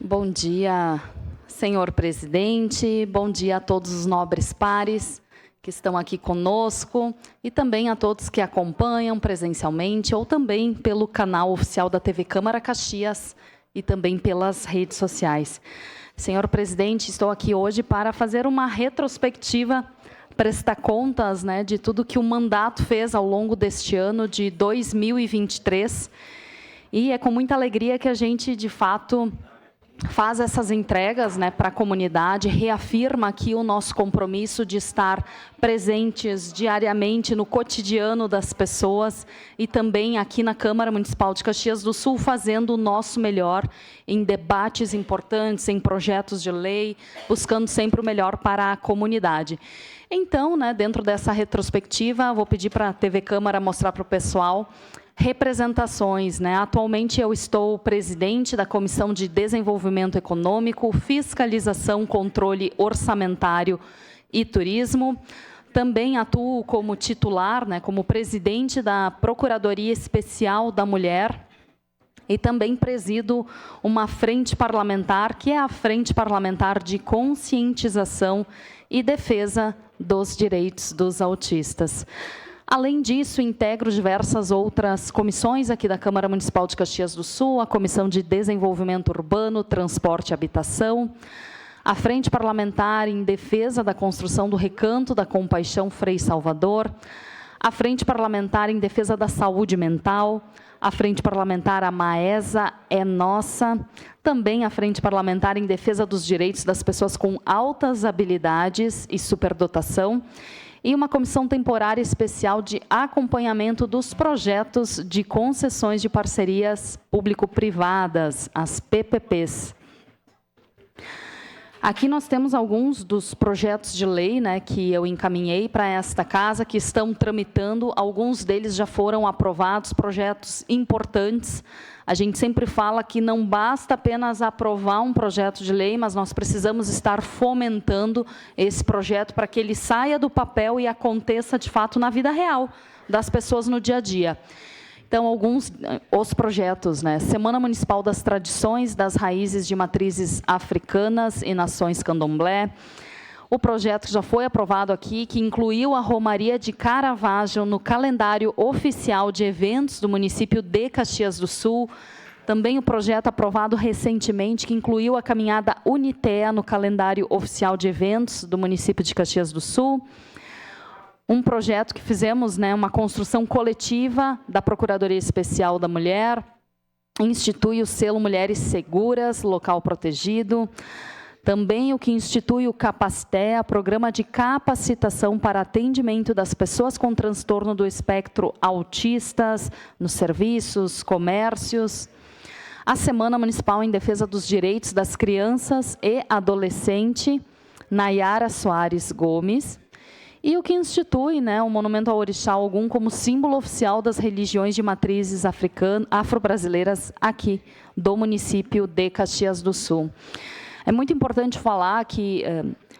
Bom dia, senhor presidente, bom dia a todos os nobres pares que estão aqui conosco e também a todos que acompanham presencialmente ou também pelo canal oficial da TV Câmara Caxias e também pelas redes sociais. Senhor presidente, estou aqui hoje para fazer uma retrospectiva, prestar contas, de tudo que o mandato fez ao longo deste ano de 2023. E é com muita alegria que a gente, de fato, faz essas entregas para a comunidade, reafirma aqui o nosso compromisso de estar presentes diariamente no cotidiano das pessoas e também aqui na Câmara Municipal de Caxias do Sul, fazendo o nosso melhor em debates importantes, em projetos de lei, buscando sempre o melhor para a comunidade. Então, dentro dessa retrospectiva, vou pedir para a TV Câmara mostrar para o pessoal representações. Atualmente eu estou presidente da Comissão de Desenvolvimento Econômico, Fiscalização, Controle Orçamentário e Turismo. Também atuo como titular, como presidente da Procuradoria Especial da Mulher e também presido uma frente parlamentar, que é a Frente Parlamentar de Conscientização e Defesa dos Direitos dos Autistas. Além disso, integro diversas outras comissões aqui da Câmara Municipal de Caxias do Sul, a Comissão de Desenvolvimento Urbano, Transporte e Habitação, a Frente Parlamentar em Defesa da Construção do Recanto da Compaixão Frei Salvador, a Frente Parlamentar em Defesa da Saúde Mental, a Frente Parlamentar A Maesa é Nossa, também a Frente Parlamentar em Defesa dos Direitos das Pessoas com Altas Habilidades e Superdotação, e uma comissão temporária especial de acompanhamento dos projetos de concessões de parcerias público-privadas, as PPPs. Aqui nós temos alguns dos projetos de lei que eu encaminhei para esta casa, que estão tramitando, alguns deles já foram aprovados, projetos importantes. A gente sempre fala que não basta apenas aprovar um projeto de lei, mas nós precisamos estar fomentando esse projeto para que ele saia do papel e aconteça, de fato, na vida real das pessoas no dia a dia. Então, os projetos, Semana Municipal das Tradições das Raízes de Matrizes Africanas e Nações Candomblé. O projeto que já foi aprovado aqui, que incluiu a Romaria de Caravaggio no calendário oficial de eventos do município de Caxias do Sul. Também o projeto aprovado recentemente, que incluiu a caminhada Unitea no calendário oficial de eventos do município de Caxias do Sul. Um projeto que fizemos, uma construção coletiva da Procuradoria Especial da Mulher, institui o selo Mulheres Seguras, local protegido. Também o que institui o Capactea, programa de capacitação para atendimento das pessoas com transtorno do espectro autistas, nos serviços, comércios. A Semana Municipal em Defesa dos Direitos das Crianças e Adolescente, Nayara Soares Gomes. E o que institui o Monumento ao Orixá Ogum como símbolo oficial das religiões de matrizes afro-brasileiras aqui do município de Caxias do Sul. É muito importante falar que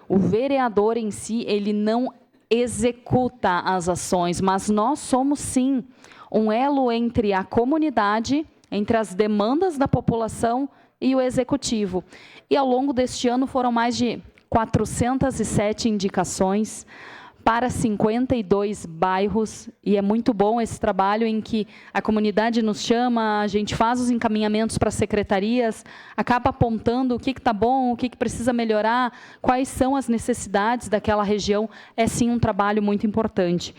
o vereador em si, ele não executa as ações, mas nós somos, sim, um elo entre a comunidade, entre as demandas da população e o executivo. E, ao longo deste ano, foram mais de 407 indicações para 52 bairros, e é muito bom esse trabalho em que a comunidade nos chama, a gente faz os encaminhamentos para as secretarias, acaba apontando o que está bom, o que precisa melhorar, quais são as necessidades daquela região. É sim um trabalho muito importante.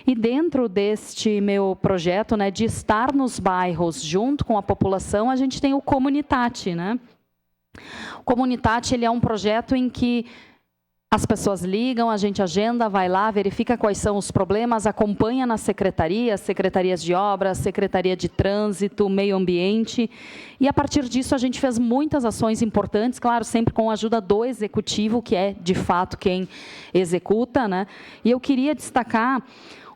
E dentro deste meu projeto, de estar nos bairros junto com a população, a gente tem o Comunitate. O Comunitate, ele é um projeto em que as pessoas ligam, a gente agenda, vai lá, verifica quais são os problemas, acompanha nas secretarias de obras, secretaria de trânsito, meio ambiente. E, a partir disso, a gente fez muitas ações importantes, claro, sempre com a ajuda do executivo, que é, de fato, quem executa. E eu queria destacar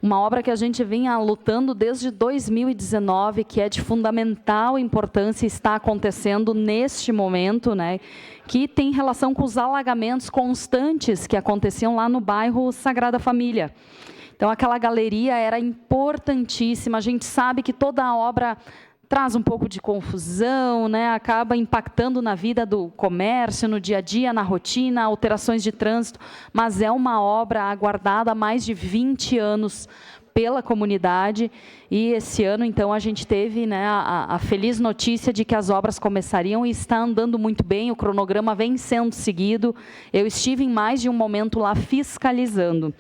uma obra que a gente vinha lutando desde 2019, que é de fundamental importância e está acontecendo neste momento, que tem relação com os alagamentos constantes que aconteciam lá no bairro Sagrada Família. Então, aquela galeria era importantíssima. A gente sabe que toda a obra traz um pouco de confusão, né? Acaba impactando na vida do comércio, no dia a dia, na rotina, alterações de trânsito, mas é uma obra aguardada há mais de 20 anos pela comunidade, e esse ano, então, a gente teve, né, a feliz notícia de que as obras começariam e está andando muito bem, o cronograma vem sendo seguido, eu estive em mais de um momento lá fiscalizando.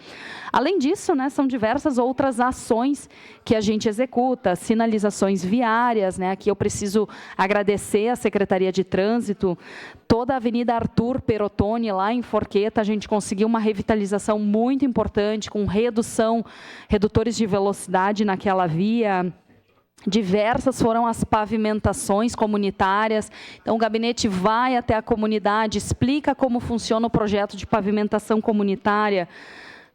Além disso, né, são diversas outras ações que a gente executa, sinalizações viárias, né, aqui eu preciso agradecer à Secretaria de Trânsito, toda a Avenida Arthur Perotoni, lá em Forqueta, a gente conseguiu uma revitalização muito importante, com redutores de velocidade naquela via. Diversas foram as pavimentações comunitárias, então o gabinete vai até a comunidade, explica como funciona o projeto de pavimentação comunitária.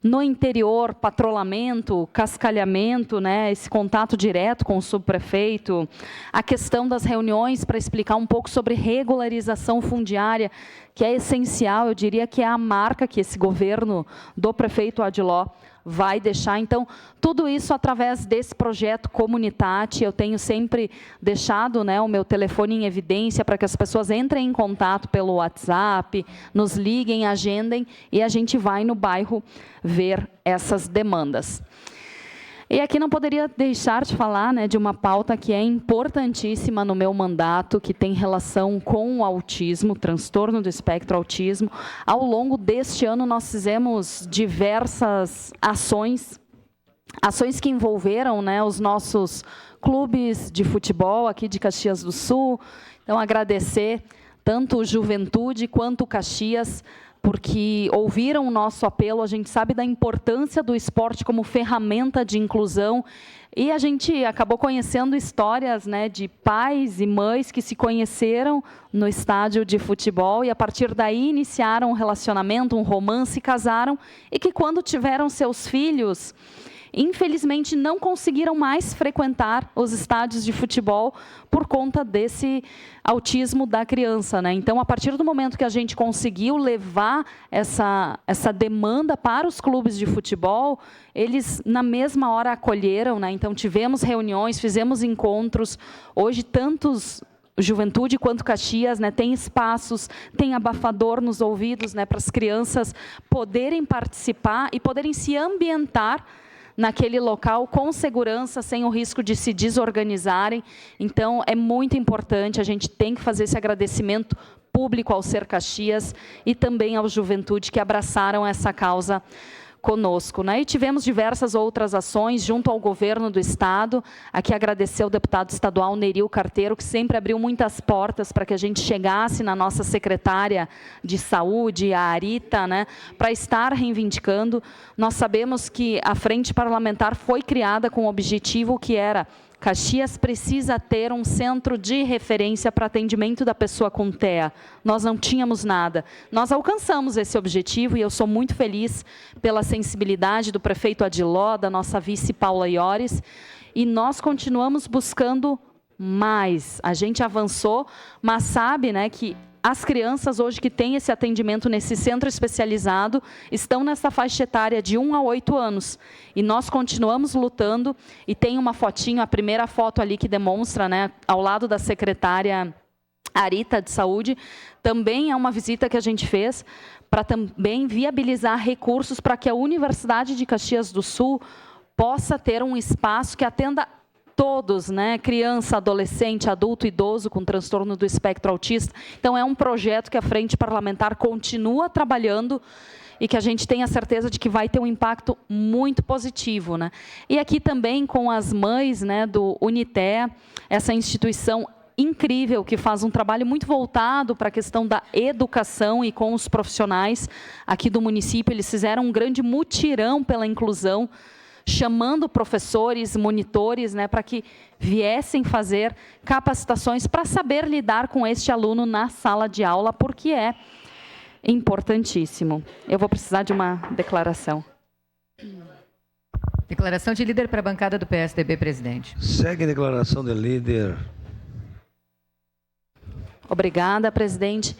No interior, patrulhamento, cascalhamento, né, esse contato direto com o subprefeito, a questão das reuniões para explicar um pouco sobre regularização fundiária, que é essencial, eu diria que é a marca que esse governo do prefeito Adiló vai deixar. Então, tudo isso através desse projeto Comunitate. Eu tenho sempre deixado, né, o meu telefone em evidência para que as pessoas entrem em contato pelo WhatsApp, nos liguem, agendem, e a gente vai no bairro ver essas demandas. E aqui não poderia deixar de falar, né, de uma pauta que é importantíssima no meu mandato, que tem relação com o autismo, transtorno do espectro autismo. Ao longo deste ano, nós fizemos diversas ações que envolveram, né, os nossos clubes de futebol aqui de Caxias do Sul. Então, agradecer tanto o Juventude quanto o Caxias, porque ouviram o nosso apelo, a gente sabe da importância do esporte como ferramenta de inclusão, e a gente acabou conhecendo histórias, né, de pais e mães que se conheceram no estádio de futebol, e a partir daí iniciaram um relacionamento, um romance, casaram, e que quando tiveram seus filhos, infelizmente não conseguiram mais frequentar os estádios de futebol por conta desse autismo da criança, né? Então, a partir do momento que a gente conseguiu levar essa demanda para os clubes de futebol, eles na mesma hora acolheram, né? Então, tivemos reuniões, fizemos encontros. Hoje, tantos Juventude quanto Caxias, né, tem espaços, tem abafador nos ouvidos, né, para as crianças poderem participar e poderem se ambientar naquele local com segurança, sem o risco de se desorganizarem. Então, é muito importante, a gente tem que fazer esse agradecimento público ao Ser Caxias e também ao Juventude que abraçaram essa causa conosco, né? E tivemos diversas outras ações junto ao governo do Estado. Aqui agradecer ao deputado estadual Neril Carteiro, que sempre abriu muitas portas para que a gente chegasse na nossa secretária de saúde, a Arita, né, para estar reivindicando. Nós sabemos que a frente parlamentar foi criada com o objetivo que era: Caxias precisa ter um centro de referência para atendimento da pessoa com TEA. Nós não tínhamos nada. Nós alcançamos esse objetivo e eu sou muito feliz pela sensibilidade do prefeito Adiló, da nossa vice Paula Iores, e nós continuamos buscando mais. A gente avançou, mas sabe, né, que as crianças hoje que têm esse atendimento nesse centro especializado estão nessa faixa etária de 1 a 8 anos. E nós continuamos lutando, e tem uma fotinho, a primeira foto ali que demonstra, né, ao lado da secretária Arita de Saúde, também é uma visita que a gente fez para também viabilizar recursos para que a Universidade de Caxias do Sul possa ter um espaço que atenda todos, né? Criança, adolescente, adulto, idoso com transtorno do espectro autista. Então, é um projeto que a Frente Parlamentar continua trabalhando e que a gente tem a certeza de que vai ter um impacto muito positivo, né? E aqui também com as mães, né, do Unitea, essa instituição incrível que faz um trabalho muito voltado para a questão da educação, e com os profissionais aqui do município, eles fizeram um grande mutirão pela inclusão, chamando professores, monitores, né, para que viessem fazer capacitações para saber lidar com este aluno na sala de aula, porque é importantíssimo. Eu vou precisar de uma declaração. Declaração de líder para a bancada do PSDB, presidente. Segue a declaração de líder. Obrigada, presidente.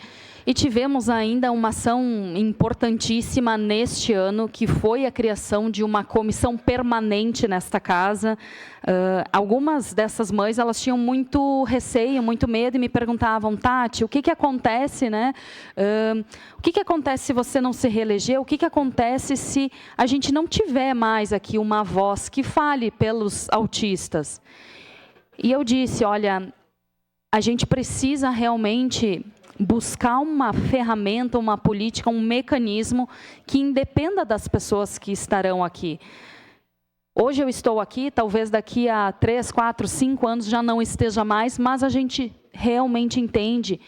E tivemos ainda uma ação importantíssima neste ano, que foi a criação de uma comissão permanente nesta casa. Algumas dessas mães, elas tinham muito receio, muito medo, e me perguntavam: Tati, o que acontece, né? O que acontece se você não se reeleger? O que acontece se a gente não tiver mais aqui uma voz que fale pelos autistas? E eu disse: olha, a gente precisa realmente buscar uma ferramenta, uma política, um mecanismo que independa das pessoas que estarão aqui. Hoje eu estou aqui, talvez daqui a 3, 4, 5 anos já não esteja mais, mas a gente realmente entende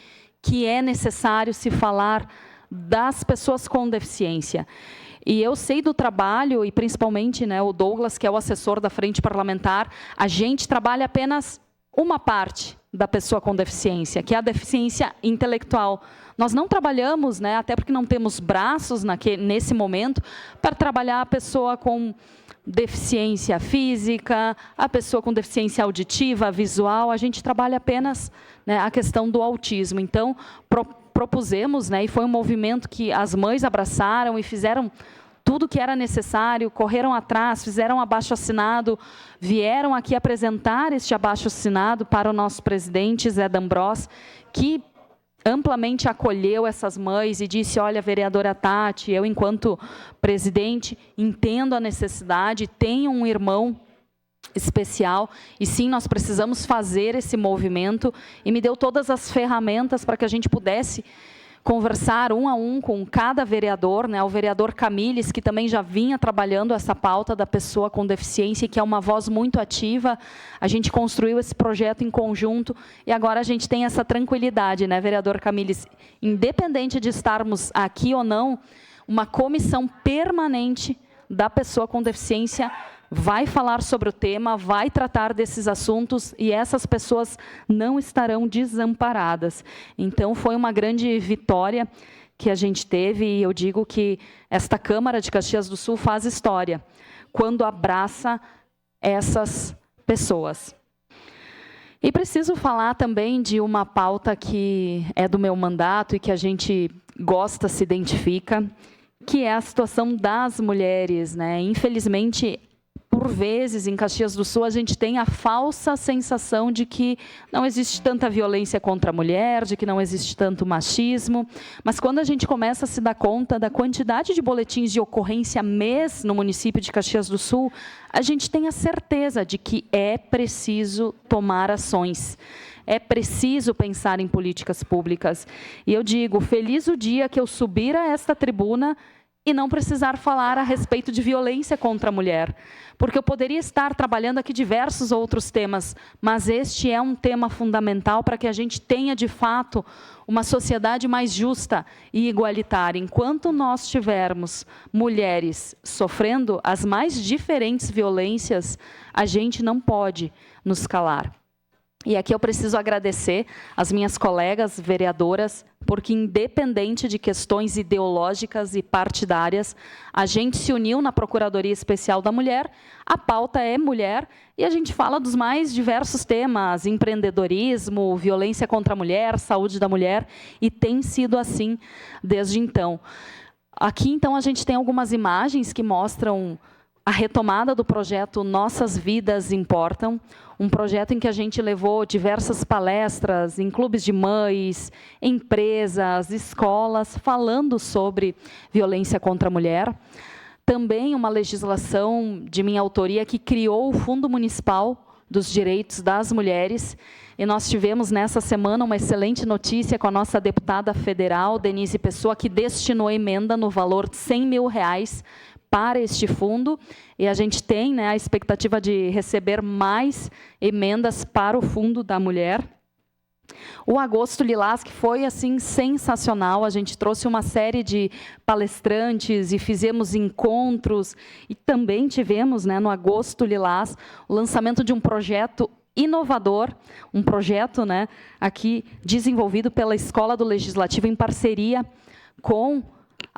que é necessário se falar das pessoas com deficiência. E eu sei do trabalho, e principalmente, né, o Douglas, que é o assessor da Frente Parlamentar, a gente trabalha apenas uma parte da pessoa com deficiência, que é a deficiência intelectual. Nós não trabalhamos, né, até porque não temos braços nesse momento, para trabalhar a pessoa com deficiência física, a pessoa com deficiência auditiva, visual. A gente trabalha apenas, né, a questão do autismo. Então, propusemos, né, e foi um movimento que as mães abraçaram e fizeram tudo que era necessário, correram atrás, fizeram abaixo-assinado, vieram aqui apresentar este abaixo-assinado para o nosso presidente, Zé D'Ambrós, que amplamente acolheu essas mães e disse: olha, vereadora Tati, eu, enquanto presidente, entendo a necessidade, tenho um irmão especial, e sim, nós precisamos fazer esse movimento, e me deu todas as ferramentas para que a gente pudesse conversar um a um com cada vereador, né? O vereador Camilles, que também já vinha trabalhando essa pauta da pessoa com deficiência, que é uma voz muito ativa. A gente construiu esse projeto em conjunto, e agora a gente tem essa tranquilidade, né, vereador Camilles? Independente de estarmos aqui ou não, uma comissão permanente da pessoa com deficiência vai falar sobre o tema, vai tratar desses assuntos, e essas pessoas não estarão desamparadas. Então, foi uma grande vitória que a gente teve, e eu digo que esta Câmara de Caxias do Sul faz história quando abraça essas pessoas. E preciso falar também de uma pauta que é do meu mandato e que a gente gosta, se identifica, que é a situação das mulheres, né? Infelizmente, por vezes, em Caxias do Sul, a gente tem a falsa sensação de que não existe tanta violência contra a mulher, de que não existe tanto machismo, mas quando a gente começa a se dar conta da quantidade de boletins de ocorrência mês no município de Caxias do Sul, a gente tem a certeza de que é preciso tomar ações. É preciso pensar em políticas públicas. E eu digo, feliz o dia que eu subir a esta tribuna e não precisar falar a respeito de violência contra a mulher. Porque eu poderia estar trabalhando aqui diversos outros temas, mas este é um tema fundamental para que a gente tenha, de fato, uma sociedade mais justa e igualitária. Enquanto nós tivermos mulheres sofrendo as mais diferentes violências, a gente não pode nos calar. E aqui eu preciso agradecer as minhas colegas vereadoras, porque independente de questões ideológicas e partidárias, a gente se uniu na Procuradoria Especial da Mulher, a pauta é mulher, e a gente fala dos mais diversos temas: empreendedorismo, violência contra a mulher, saúde da mulher, e tem sido assim desde então. Aqui, então, a gente tem algumas imagens que mostram a retomada do projeto Nossas Vidas Importam, um projeto em que a gente levou diversas palestras em clubes de mães, empresas, escolas, falando sobre violência contra a mulher. Também uma legislação de minha autoria que criou o Fundo Municipal dos Direitos das Mulheres. E nós tivemos nessa semana uma excelente notícia com a nossa deputada federal, Denise Pessoa, que destinou emenda no valor de R$100 mil para este fundo, e a gente tem, né, a expectativa de receber mais emendas para o Fundo da Mulher. O Agosto Lilás, que foi assim sensacional, a gente trouxe uma série de palestrantes e fizemos encontros, e também tivemos, né, no Agosto Lilás, o lançamento de um projeto inovador, um projeto, né, aqui desenvolvido pela Escola do Legislativo em parceria com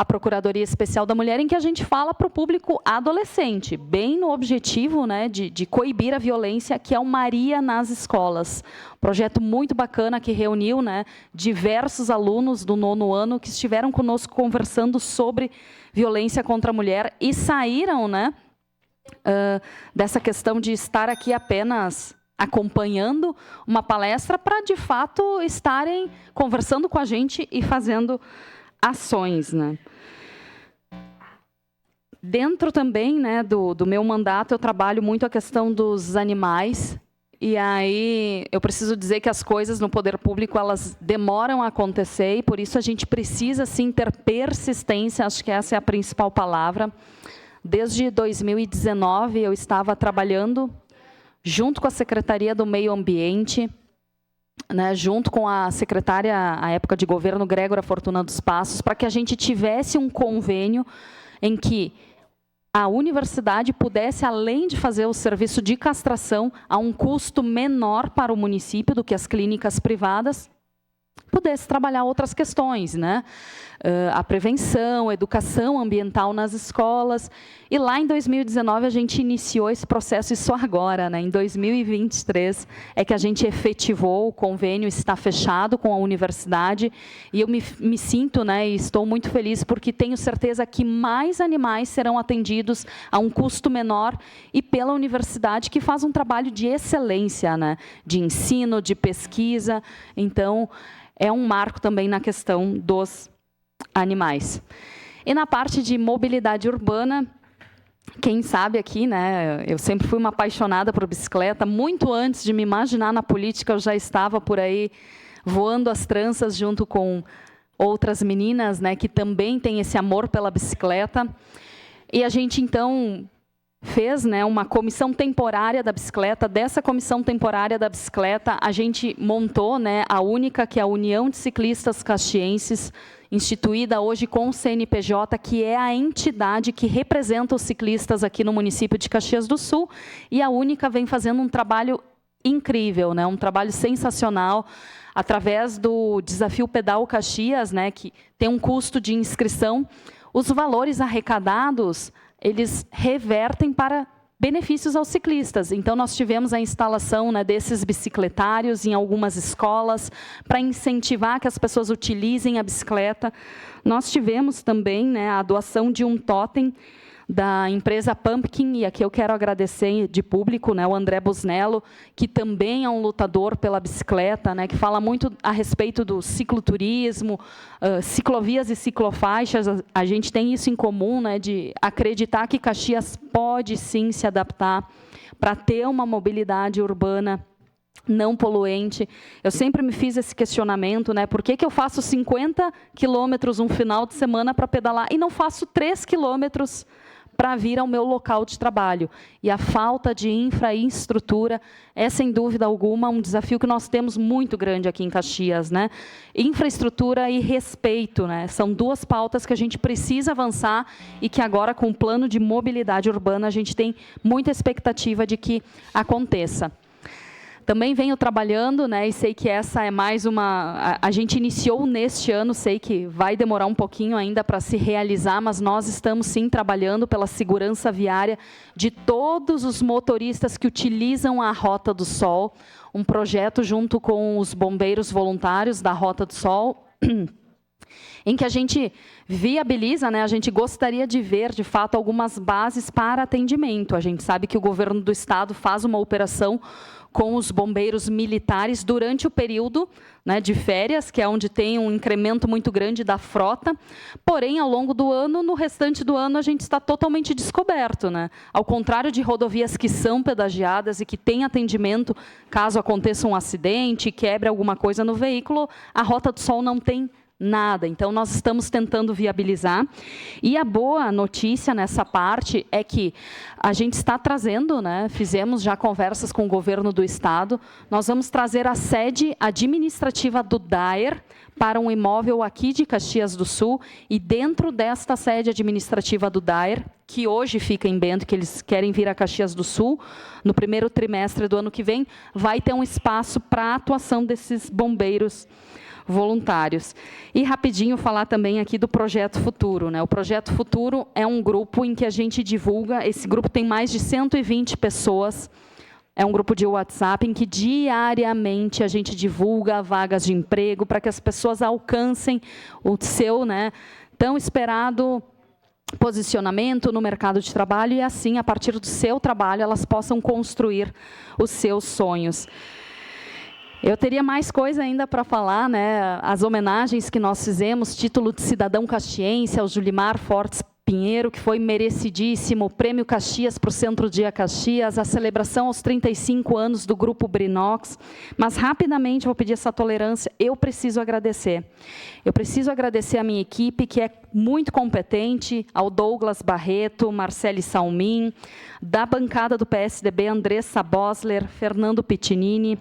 a Procuradoria Especial da Mulher, em que a gente fala para o público adolescente, bem no objetivo, né, de coibir a violência, que é o Maria nas Escolas. Projeto muito bacana que reuniu, né, diversos alunos do 9º ano que estiveram conosco conversando sobre violência contra a mulher e saíram, né, dessa questão de estar aqui apenas acompanhando uma palestra para, de fato, estarem conversando com a gente e fazendo ações, né? Dentro também, né, do meu mandato, eu trabalho muito a questão dos animais. E aí eu preciso dizer que as coisas no poder público, elas demoram a acontecer, e por isso a gente precisa, sim, ter persistência, acho que essa é a principal palavra. Desde 2019, eu estava trabalhando junto com a Secretaria do Meio Ambiente, né, junto com a secretária, à época de governo, Grégora Fortuna dos Passos, para que a gente tivesse um convênio em que a universidade pudesse, além de fazer o serviço de castração a um custo menor para o município do que as clínicas privadas, pudesse trabalhar outras questões, né? A prevenção, a educação ambiental nas escolas. E lá em 2019 a gente iniciou esse processo, e só agora, né, em 2023, é que a gente efetivou, o convênio está fechado com a universidade, e eu me sinto, né, e estou muito feliz, porque tenho certeza que mais animais serão atendidos a um custo menor e pela universidade, que faz um trabalho de excelência, né, de ensino, de pesquisa. Então, é um marco também na questão dos animais. E na parte de mobilidade urbana, quem sabe aqui, né, eu sempre fui uma apaixonada por bicicleta. Muito antes de me imaginar na política, eu já estava por aí voando as tranças junto com outras meninas, né, que também têm esse amor pela bicicleta. E a gente, então, fez, né, uma comissão temporária da bicicleta. Dessa comissão temporária da bicicleta, a gente montou, né, a única, que é a União de Ciclistas Caxienses, instituída hoje com o CNPJ, que é a entidade que representa os ciclistas aqui no município de Caxias do Sul, e a única vem fazendo um trabalho incrível, né, um trabalho sensacional, através do Desafio Pedal Caxias, né, que tem um custo de inscrição. Os valores arrecadados, eles revertem para benefícios aos ciclistas. Então, nós tivemos a instalação, né, desses bicicletários em algumas escolas, para incentivar que as pessoas utilizem a bicicleta. Nós tivemos também, né, a doação de um totem da empresa Pumpkin, e aqui eu quero agradecer de público, né, o André Busnello, que também é um lutador pela bicicleta, né, que fala muito a respeito do cicloturismo, ciclovias e ciclofaixas. A gente tem isso em comum, né, de acreditar que Caxias pode sim se adaptar para ter uma mobilidade urbana não poluente. Eu sempre me fiz esse questionamento, né, por que eu faço 50 quilômetros um final de semana para pedalar e não faço 3 quilômetros para vir ao meu local de trabalho? E a falta de infraestrutura é, sem dúvida alguma, um desafio que nós temos muito grande aqui em Caxias, né? Infraestrutura e respeito, né? São duas pautas que a gente precisa avançar e que agora, com o plano de mobilidade urbana, a gente tem muita expectativa de que aconteça. Também venho trabalhando, né, e sei que essa é mais uma... A gente iniciou neste ano, sei que vai demorar um pouquinho ainda para se realizar, mas nós estamos, sim, trabalhando pela segurança viária de todos os motoristas que utilizam a Rota do Sol, um projeto junto com os bombeiros voluntários da Rota do Sol, em que a gente viabiliza, né, a gente gostaria de ver, de fato, algumas bases para atendimento. A gente sabe que o governo do estado faz uma operação com os bombeiros militares durante o período, né, de férias, que é onde tem um incremento muito grande da frota. Porém, ao longo do ano, no restante do ano, a gente está totalmente descoberto, né? Ao contrário de rodovias que são pedagiadas e que têm atendimento, caso aconteça um acidente, quebre alguma coisa no veículo, a Rota do Sol não tem nada. Então, nós estamos tentando viabilizar. E a boa notícia nessa parte é que a gente está trazendo, né, fizemos já conversas com o governo do estado, nós vamos trazer a sede administrativa do DAER para um imóvel aqui de Caxias do Sul, e dentro desta sede administrativa do DAER, que hoje fica em Bento, que eles querem vir a Caxias do Sul, no primeiro trimestre do ano que vem, vai ter um espaço para a atuação desses bombeiros voluntários. E rapidinho falar também aqui do Projeto Futuro, né? O Projeto Futuro é um grupo em que a gente divulga, esse grupo tem mais de 120 pessoas, é um grupo de WhatsApp em que diariamente a gente divulga vagas de emprego para que as pessoas alcancem o seu, né, tão esperado posicionamento no mercado de trabalho e assim, a partir do seu trabalho, elas possam construir os seus sonhos. Eu teria mais coisa ainda para falar, né? As homenagens que nós fizemos, título de cidadão caxiense ao Julimar Fortes Pinheiro, que foi merecidíssimo, o Prêmio Caxias para o Centro Dia Caxias, a celebração aos 35 anos do Grupo Brinox. Mas, rapidamente, vou pedir essa tolerância, eu preciso agradecer. Eu preciso agradecer a minha equipe, que é muito competente, ao Douglas Barreto, Marcele Salmin, da bancada do PSDB, Andressa Bosler, Fernando Pitinini,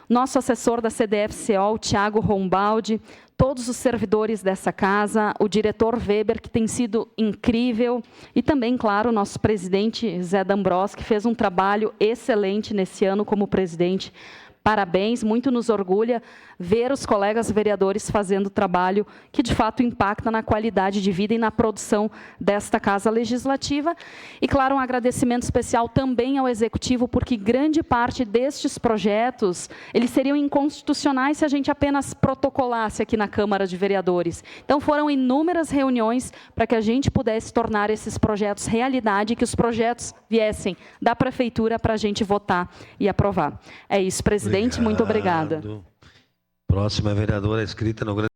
nosso assessor da CDF-CO, o Thiago Rombaldi, todos os servidores dessa casa, o diretor Weber, que tem sido incrível, e também, claro, o nosso presidente Zé D'Ambros, que fez um trabalho excelente nesse ano como presidente. Parabéns, muito nos orgulha ver os colegas vereadores fazendo trabalho que, de fato, impacta na qualidade de vida e na produção desta Casa Legislativa. E, claro, um agradecimento especial também ao Executivo, porque grande parte destes projetos, eles seriam inconstitucionais se a gente apenas protocolasse aqui na Câmara de Vereadores. Então, foram inúmeras reuniões para que a gente pudesse tornar esses projetos realidade, que os projetos viessem da Prefeitura para a gente votar e aprovar. É isso, presidente. Muito obrigada. Próxima vereadora inscrita no